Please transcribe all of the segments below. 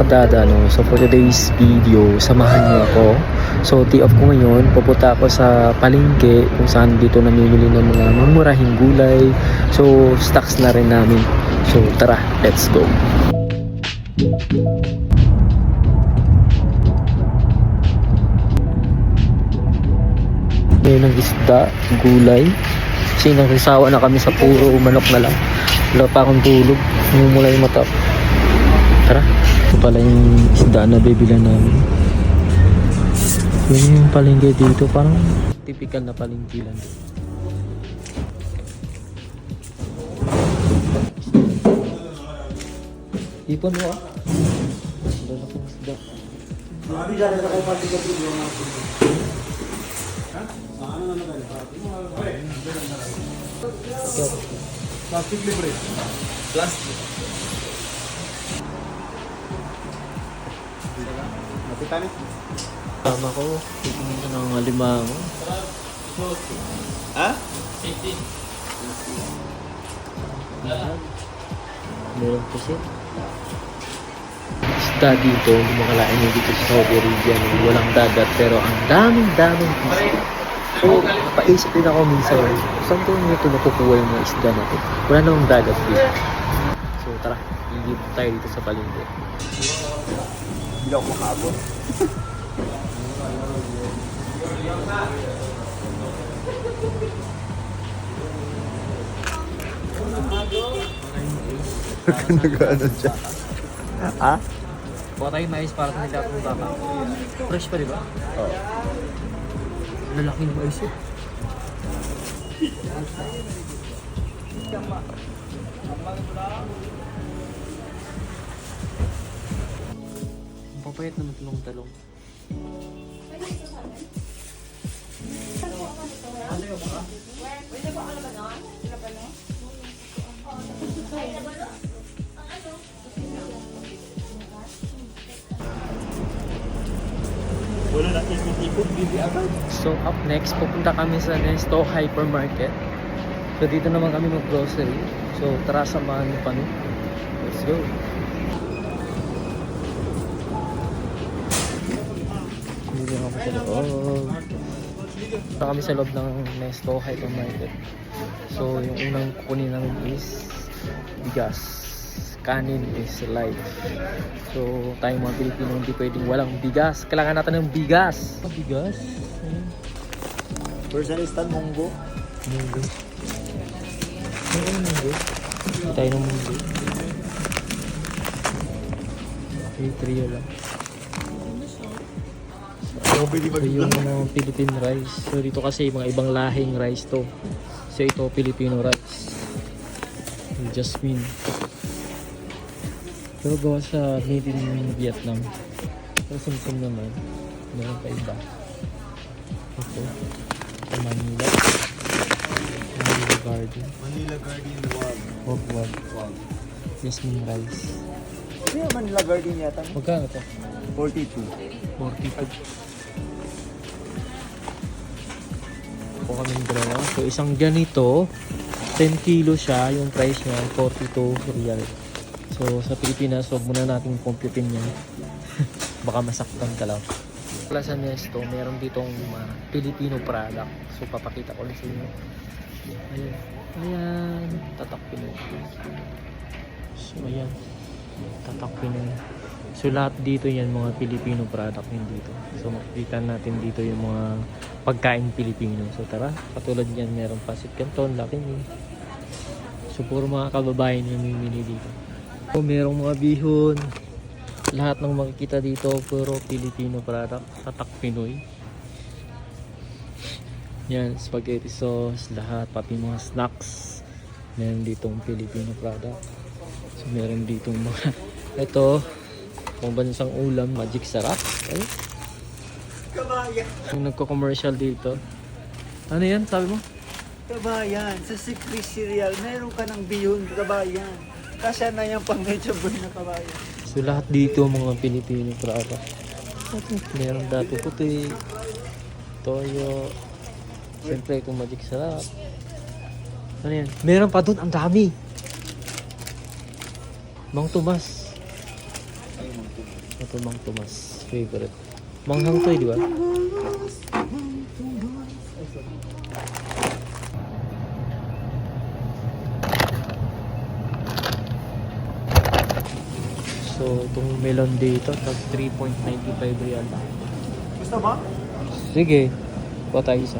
kadada, no? So for today's video, samahan niyo ako. So day off ko ngayon, pupunta ako sa palengke kung saan dito namimili ng mga mamurahing gulay. So stocks na rin namin. So tara, let's go. Ngayon ng isda, gulay. Kasi nagsasawa na kami sa puro manok na lang. Wala pa akong tulog. Mumula yung mata. Tara. Ito pala yung isda na bibilan namin. Yun yung palengke dito. Parang typical na palengke lang. Ipon mo ah. Wala akong isda. Plastic libre. Plastic. Napitani. Tama ko. Titingin ko ng alimango. Ha? 18. Meron kasi. Isda dito, hindi makalain nyo dito sa Saudi Arabia. Walang dagat pero ang daming isda. So, napaisip din ako minsan, saan ko nito nakukuha yung mga isda natin? Wala namang dagat dito. So, tara, higit tayo dito sa palengke. Hindi ako makaabot. Nag-ano siya? Ha? Buka tayo mais para sa nila itong baka. Fresh pa, di ba? Oo. Lalaki ng mais eh. Ang papayat naman talong-talong. Wala natin ikot, bibi agad. So up next, pupunta kami sa Nesto Hypermarket. So dito naman kami mag-grocery. So tara, samahan niyo pa no? Let's go! Dito kami sa loob. Punta kami sa loob ng Nesto Hypermarket. So yung unang kukunin namin is bigas. Kanin is life. So tayong mga Pilipino hindi pwedeng walang bigas. Kailangan natin ng bigas. Bigas? Person is tan munggo. Munggo. Ano munggo? Hindi tayo ng munggo. Okay, trio lang. So, pwede Ito yung mga Philippine rice. So dito kasi mga ibang lahing rice to. So ito Filipino rice. Yung jasmine. Pero gawa sa made in Vietnam. Pero sumsum naman. Meron pa iba. Ito. Ito Manila. Manila Garden. Manila Garden Wag. Wag. Jasmine rice. Ano yung Manila Garden yata? Magkano to? 42. 42. Po kami ng dalawa. So isang ganito, 10 kilo siya. Yung price niya, 42 real. So sa Pilipinas, huwag muna natin computein yan. Baka masaktan ka lang. Pala sa Nesto, meron ditong Filipino product. So papakita ko lang sa inyo. Ayan. Tatak Pinoy. So ayan. Tatak Pinoy. So lahat dito yan mga Filipino product yan dito. So makikita natin dito yung mga pagkain Pilipino. So tara, katulad yan meron pasit canton, laking yun. So puro mga kababayan yung mimili dito. So merong mga bihon. Lahat ng makikita dito puro Filipino product. Tatak Pinoy. Yan, spaghetti sauce, lahat, pati mga snacks. Meron ditong Filipino product. So meron ditong mga ito, kung bansang ulam, magic sarap. Ayun. Kabayan. Yung nagko-commercial dito. Ano yan, sabi mo? Kabayan. Sa Sikri Cereal, meron ka ng bihon, kabayan. Kasya na yung pang medyo boy na kabayan. So lahat dito mga Pilipino product. Meron dati puti, toyo, siyempre itong magic sarap. Ano yan? Meron pa dun, ang dami. Mang Tomas. Ay, Mang Tomas. Ito Mang Tomas, favorite. Manghang to di ba? So, itong melon dito, tag 3.95 real. Gusto mo? Sige, kuha tayo isa.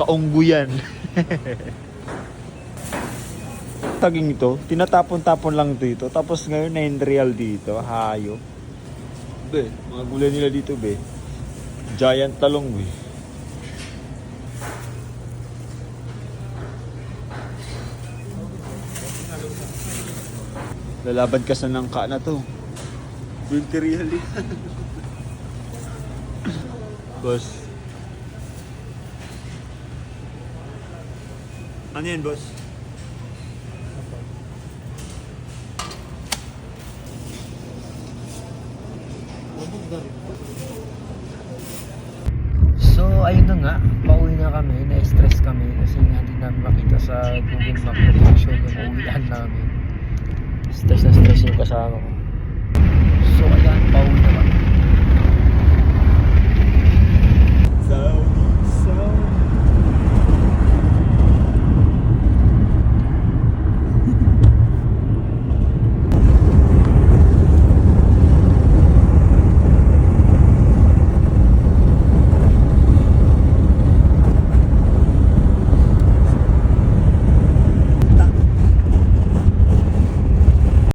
Kaunggo yan. Taging ito, tinatapon-tapon lang dito. Tapos ngayon 9 real dito, hayo. Be, mga gulay nila dito be. Giant talong be. Lalaban ka sa nangka na to. 20 real yan. Boss. Ano yan, boss? So, ayun na nga, pauwi na kami, na-stress kami kasi nga hindi namin makita sa Google Map location yung uwian namin. Stress na stress yung kasama ko. So, ayan, pauwi na kami.